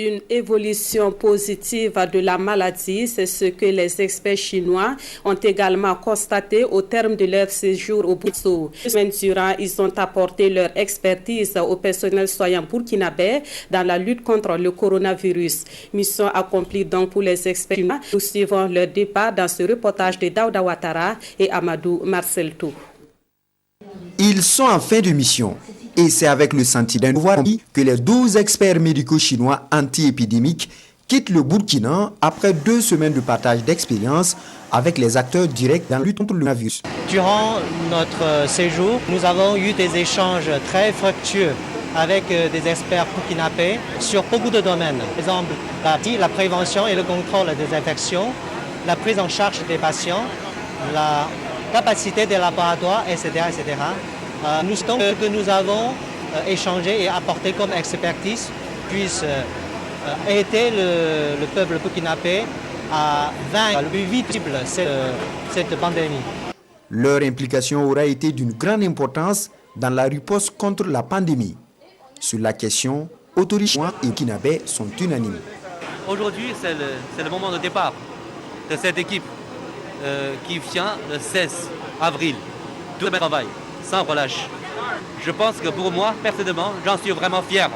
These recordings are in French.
Une évolution positive de la maladie, c'est ce que les experts chinois ont également constaté au terme de leur séjour au Boutso. Semaine durant, ils ont apporté leur expertise au personnel soignant burkinabé dans la lutte contre le coronavirus. Mission accomplie donc pour les experts chinois. Nous suivons leur débat dans ce reportage de Daouda Ouattara et Amadou Marcel Tou. Ils sont en fin de mission. Et c'est avec le sentiment de devoir que les 12 experts médicaux chinois anti-épidémiques quittent le Burkina après 2 semaines de partage d'expérience avec les acteurs directs dans la lutte contre le coronavirus. Durant notre séjour, nous avons eu des échanges très fructueux avec des experts burkinabés sur beaucoup de domaines. Par exemple, la prévention et le contrôle des infections, la prise en charge des patients, la capacité des laboratoires, etc. etc. Nous souhaitons que nous avons échangé et apporté comme expertise puisse aider le peuple burkinabé à vaincre le plus vite possible cette pandémie. Leur implication aura été d'une grande importance dans la riposte contre la pandémie. Sur la question, autorités chinois et burkinabés sont unanimes. Aujourd'hui, c'est le moment de départ de cette équipe qui vient le 16 avril. Tout le travail, sans relâche. Je pense que pour moi, personnellement, j'en suis vraiment fier.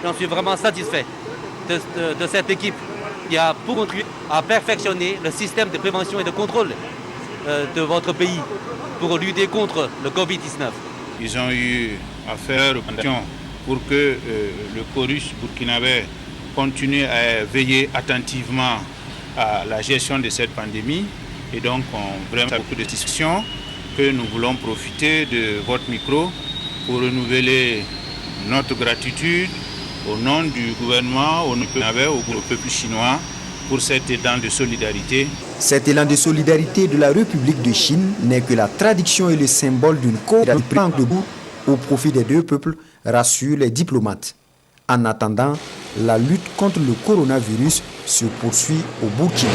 J'en suis vraiment satisfait de cette équipe qui a pour contribuer à perfectionner le système de prévention et de contrôle de votre pays pour lutter contre le Covid-19. Ils ont eu à faire pour que le chorus burkinabé continue à veiller attentivement à la gestion de cette pandémie. Et donc, on vraiment beaucoup de discussions que nous voulons profiter de votre micro pour renouveler notre gratitude au nom du gouvernement, au peuple chinois, pour cet élan de solidarité. Cet élan de solidarité de la République de Chine n'est que la traduction et le symbole d'une coopération debout au profit des 2 peuples, rassurent les diplomates. En attendant, la lutte contre le coronavirus se poursuit au Burkina.